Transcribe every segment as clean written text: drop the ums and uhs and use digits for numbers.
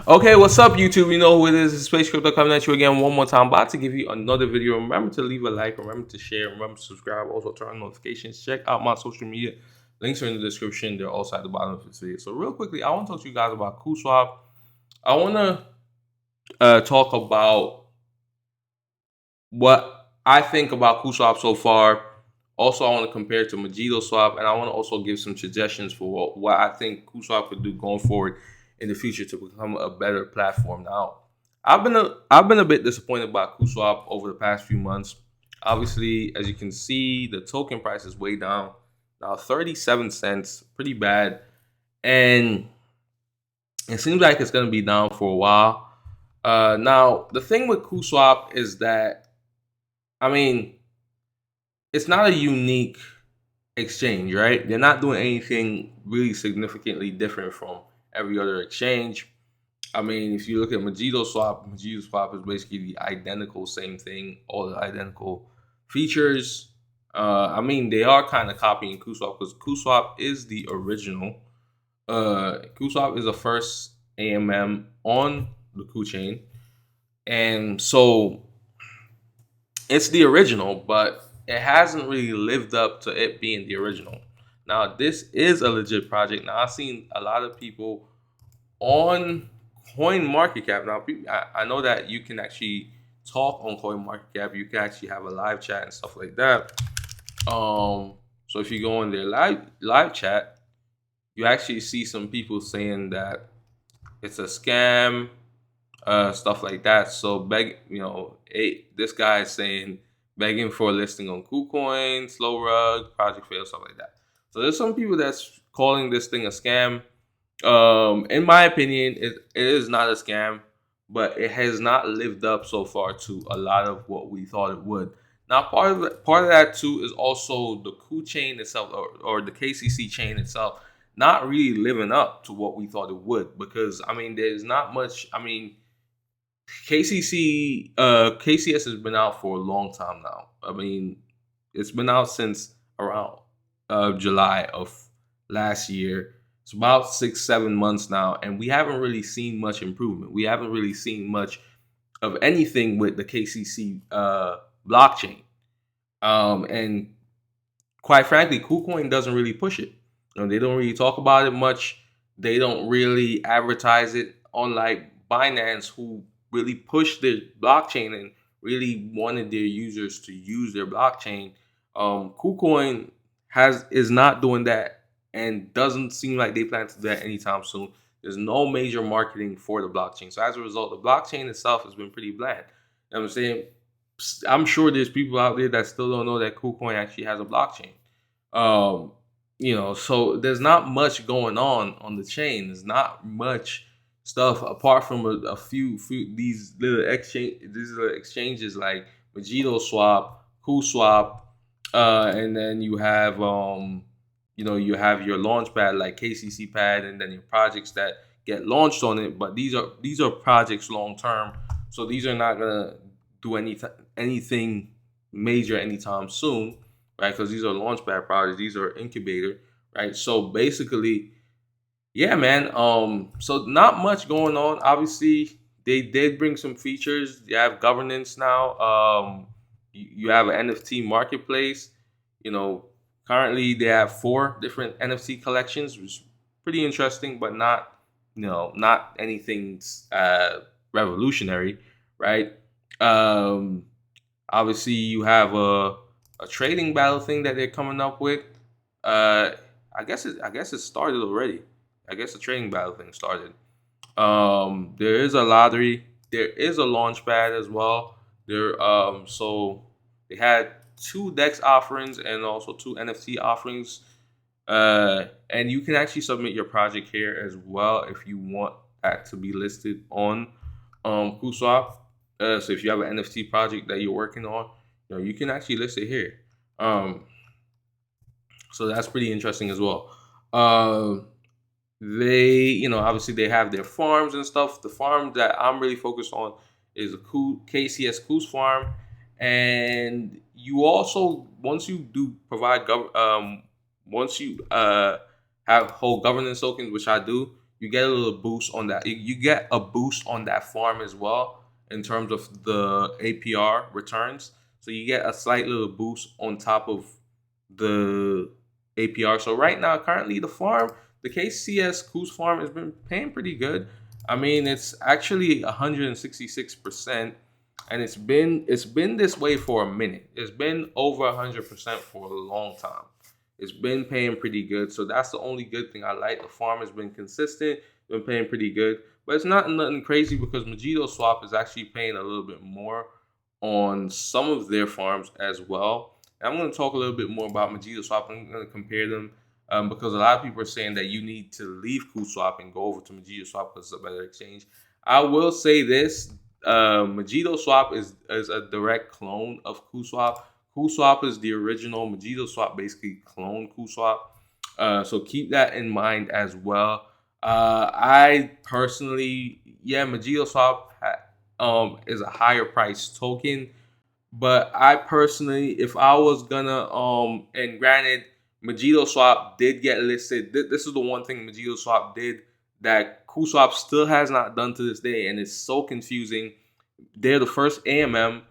Okay, what's up, YouTube? You know who it is. It's Space Crypto coming at you again one more time. About to give you another video. Remember to leave a like, remember to share, remember to subscribe. Also, turn on notifications. Check out my social media. Links are in the description. They're also at the bottom of this video. So, real quickly, I want to talk to you guys about Kuswap. I want to talk about what I think about Kuswap so far. Also, I want to compare it to MojitoSwap, and I want to also give some suggestions for what I think Kuswap could do going forward in the future to become a better platform. Now, I've been a bit disappointed by Kuswap over the past few months. Obviously, as you can see, the token price is way down now, 37 cents, pretty bad, and it seems like it's going to be down for a while. Now, the thing with Kuswap is that, I mean, it's not a unique exchange, right? They're not doing anything really significantly different from every other exchange. I mean, if you look at MojitoSwap is basically the identical same thing, all the identical features. I mean, they are kind of copying Kuswap because Kuswap is the original. Kuswap is the first AMM on the Ku chain, and so it's the original, but it hasn't really lived up to it being the original. Now, this is a legit project. Now, I've seen a lot of people on Coin Market Cap. Now, I know that you can actually talk on Coin Market Cap. You can actually have a live chat and stuff like that. So if you go in their live chat, you actually see some people saying that it's a scam, stuff like that. So this guy is saying begging for a listing on KuCoin, Slow Rug, Project Fail, stuff like that. So there's some people that's calling this thing a scam. In my opinion, it is not a scam, but it has not lived up so far to a lot of what we thought it would. Now, part of that too is also the Ku chain itself, or the KCC chain itself, not really living up to what we thought it would. Because I mean, there's not much. I mean, KCS has been out for a long time now. I mean, it's been out since around July of last year. It's about 6-7 months now, and we haven't really seen much improvement. We haven't really seen much of anything with the KCC blockchain. And quite frankly, KuCoin doesn't really push it. They don't really talk about it much. They don't really advertise it, unlike Binance, who really pushed their blockchain and really wanted their users to use their blockchain. KuCoin is not doing that and doesn't seem like they plan to do that anytime soon. There's no major marketing for the blockchain. So as a result, the blockchain itself has been pretty bland. You know what I'm saying? I'm sure there's people out there that still don't know that KuCoin actually has a blockchain. So there's not much going on the chain. There's not much stuff apart from a few these little exchanges like MojitoSwap, Kuswap, and then you have you have your launch pad like KCC pad, and then your projects that get launched on it. But these are projects long term, so these are not gonna do anything major anytime soon, right? Because these are launchpad projects, these are incubator, right? So basically, yeah, man. So not much going on. Obviously, they did bring some features. You have governance now. You have an NFT marketplace. Currently they have 4 different NFT collections, which is pretty interesting, but not anything revolutionary, right? Um, Obviously, you have a trading battle thing that they're coming up with. I guess it started already. I guess the trading battle thing started. There is a lottery. There is a launch pad as well. So they had 2 DEX offerings and also 2 NFT offerings. And you can actually submit your project here as well if you want that to be listed on Kuswap. So if you have an NFT project that you're working on, you can actually list it here. So that's pretty interesting as well. Obviously they have their farms and stuff. The farm that I'm really focused on is a KCS Coos farm, and you also, once you do provide once you have whole governance tokens, which I do, you get a little boost on that. You get a boost on that farm as well in terms of the APR returns. So you get a slight little boost on top of the APR. So right now, currently the KCS Coos farm has been paying pretty good. I mean, it's actually 166%, and it's been this way for a minute. It's been over 100% for a long time. It's been paying pretty good, so that's the only good thing I like. The farm has been consistent, been paying pretty good, but it's not nothing crazy because MojitoSwap is actually paying a little bit more on some of their farms as well. And I'm going to talk a little bit more about MojitoSwap. I'm going to compare them because a lot of people are saying that you need to leave Kuswap and go over to MojitoSwap because it's a better exchange. I will say this: MojitoSwap is a direct clone of Kuswap. Kuswap is the original. MojitoSwap basically cloned Kuswap. So keep that in mind as well. I personally, yeah, MojitoSwap is a higher price token, but I personally, if I was gonna, and granted, MojitoSwap did get listed. This is the one thing MojitoSwap did that Kuswap still has not done to this day, and it's so confusing. They're the first AMM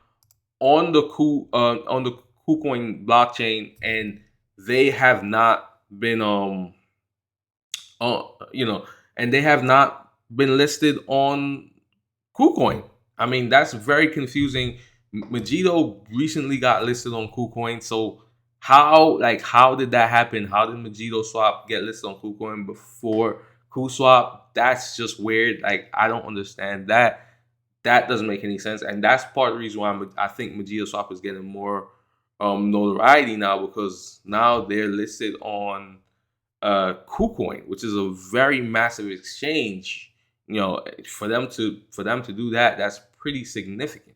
on the KuCoin blockchain, and they have not been uh, you know, and they have not been listed on KuCoin. I mean, that's very confusing. Mojito recently got listed on KuCoin, so how did that happen? How did MojitoSwap get listed on KuCoin before KuSwap? That's just weird. Like, I don't understand that. That doesn't make any sense, and that's part of the reason why I think MojitoSwap is getting more notoriety now, because now they're listed on KuCoin, which is a very massive exchange. For them to do that, that's pretty significant,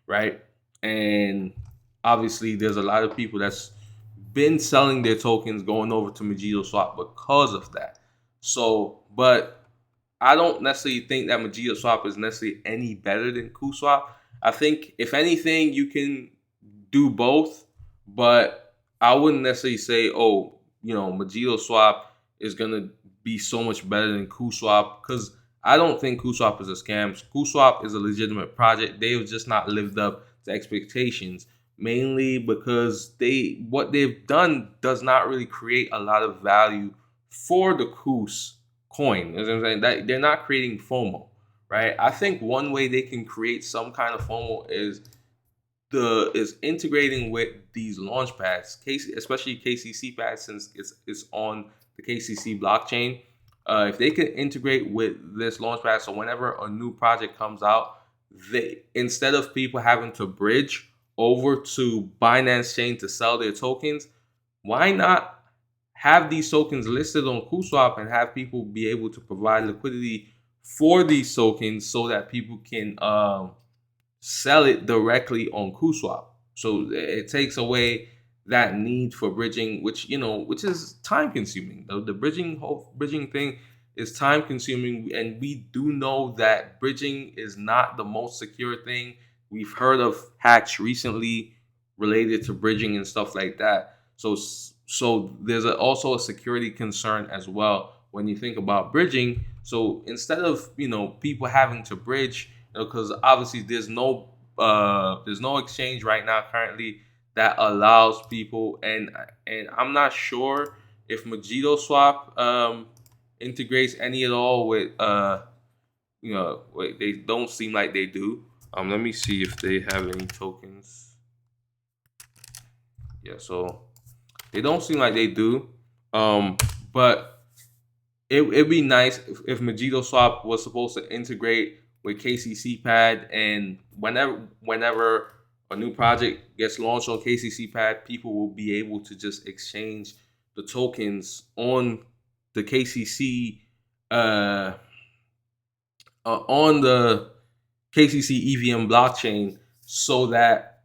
right? And obviously, there's a lot of people that's been selling their tokens going over to MojitoSwap because of that. So, but I don't necessarily think that MojitoSwap is necessarily any better than KuSwap. I think if anything, you can do both, but I wouldn't necessarily say, oh, MojitoSwap is gonna be so much better than KuSwap, because I don't think KuSwap is a scam. KuSwap is a legitimate project. They have just not lived up to expectations, mainly because what they've done does not really create a lot of value for the Kus coin. You know what I'm saying? That they're not creating FOMO, right? I think one way they can create some kind of FOMO is integrating with these launch pads, especially KCC pads, since it's on the KCC blockchain. If they could integrate with this launch pad, so whenever a new project comes out, they, instead of people having to bridge over to Binance Chain to sell their tokens, why not have these tokens listed on Kuswap and have people be able to provide liquidity for these tokens so that people can sell it directly on Kuswap. So it takes away that need for bridging, which is time consuming. The bridging thing is time consuming, and we do know that bridging is not the most secure thing. We've heard of hacks recently related to bridging and stuff like that. So there's also a security concern as well when you think about bridging. So instead of people having to bridge, because obviously there's no exchange right now currently that allows people, and I'm not sure if MojitoSwap integrates any at all with they don't seem like they do. Let me see if they have any tokens. Yeah, so they don't seem like they do. But it'd be nice if MojitoSwap was supposed to integrate with KCC Pad, and whenever a new project gets launched on KCC Pad, people will be able to just exchange the tokens on the KCC on the KCC EVM blockchain, so that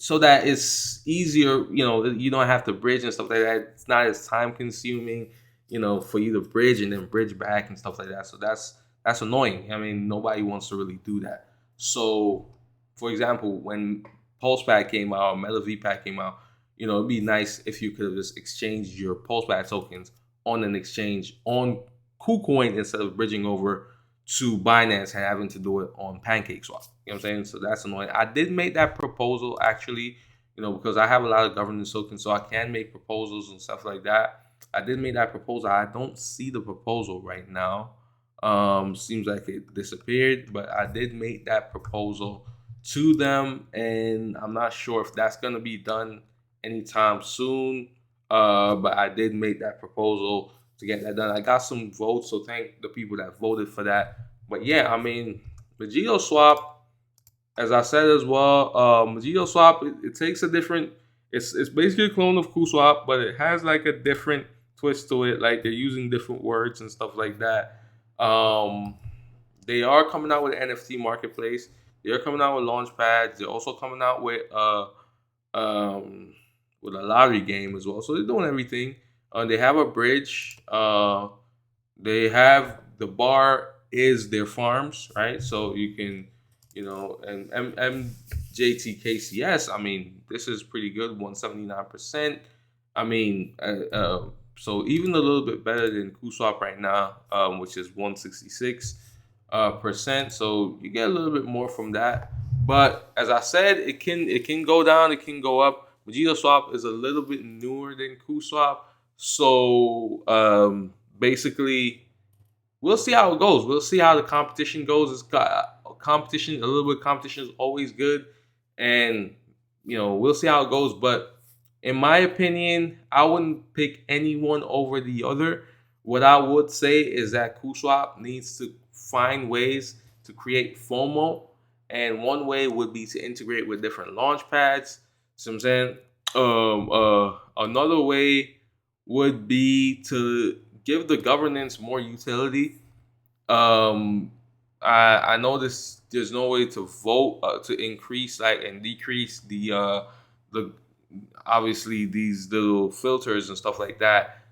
it's easier. You don't have to bridge and stuff like that. It's not as time consuming, for you to bridge and then bridge back and stuff like that. So that's annoying. I mean, nobody wants to really do that. So, for example, when PulsePad came out, Meta VPAD came out, it'd be nice if you could have just exchanged your PulsePad tokens on an exchange on KuCoin instead of bridging over to Binance and having to do it on PancakeSwap. You know what I'm saying? So that's annoying. I did make that proposal actually, because I have a lot of governance tokens, so I can make proposals and stuff like that. I did make that proposal. I don't see the proposal right now. Seems like it disappeared, but I did make that proposal to them, and I'm not sure if that's gonna be done anytime soon. But I did make that proposal to get that done. I got some votes, so thank the people that voted for that. But yeah, I mean, MojitoSwap, as I said as well, MojitoSwap, it takes a different. It's basically a clone of Kuswap, but it has like a different twist to it. Like they're using different words and stuff like that. They are coming out with an NFT marketplace. They are coming out with launch pads. They're also coming out with a lottery game as well. So they're doing everything. They have a bridge. They have the bar is their farms, right? So you can, and MJTKCS. I mean, this is pretty good, 179%. I mean, so even a little bit better than Kuswap right now, which is 166%. So you get a little bit more from that. But as I said, it can go down, it can go up. MojitoSwap is a little bit newer than Kuswap, so basically, we'll see how it goes. We'll see how the competition goes. It's got competition. A little bit of competition is always good, and we'll see how it goes. But in my opinion, I wouldn't pick anyone over the other. What I would say is that Kuswap needs to find ways to create FOMO, and one way would be to integrate with different launch pads. See what I'm saying? Another way would be to give the governance more utility. I noticed there's no way to vote to increase and decrease the obviously these little filters and stuff like that.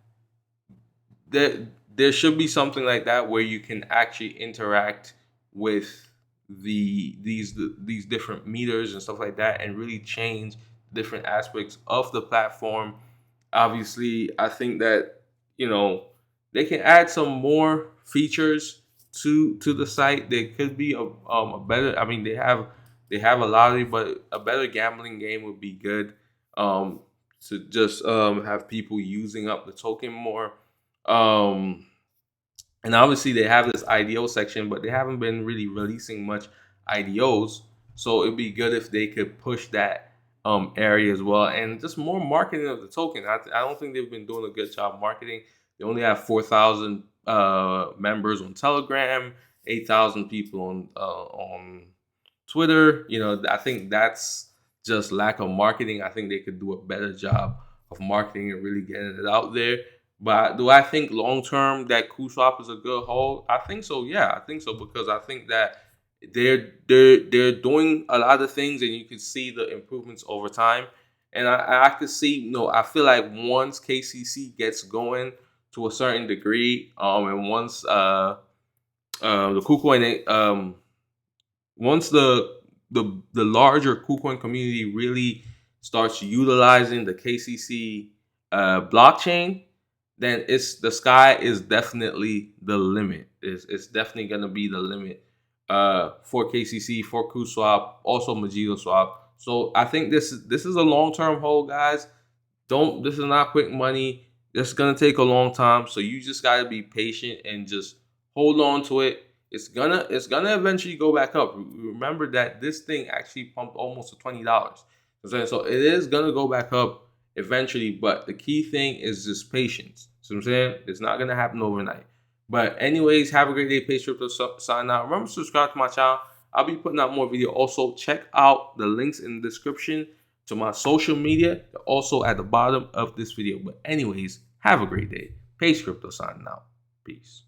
There should be something like that where you can actually interact with these different meters and stuff like that and really change different aspects of the platform. Obviously, I think that they can add some more features to the site. There could be a better. I mean, they have a lottery, but a better gambling game would be good. To just have people using up the token more. And obviously they have this IDO section, but they haven't been really releasing much IDOs. So it'd be good if they could push that area as well, and just more marketing of the token. I don't think they've been doing a good job marketing. They only have 4,000 members on Telegram, 8,000 people on Twitter. I think that's just lack of marketing. I think they could do a better job of marketing and really getting it out there. But do I think long term that Kuswap is a good hold? I think so. Yeah, I think so, because I think that they're doing a lot of things, and you can see the improvements over time. And I could see, I feel like once KCC gets going to a certain degree, and once the KuCoin, once the larger KuCoin community really starts utilizing the KCC blockchain, then the sky is definitely the limit. It's definitely gonna be the limit for KCC, for Kuswap, also MojitoSwap. So I think this is a long-term hold, guys. This is not quick money. This is gonna take a long time. So you just gotta be patient and just hold on to it. It's gonna eventually go back up. Remember that this thing actually pumped almost to $20. So it is gonna go back up eventually, but the key thing is just patience. So I'm saying it's not gonna happen overnight. But anyways, have a great day. Pace Crypto sign out. Remember to subscribe to my channel. I'll be putting out more video. Also, check out the links in the description to my social media. They're also at the bottom of this video. But anyways, have a great day. Pace Crypto signing out. Peace.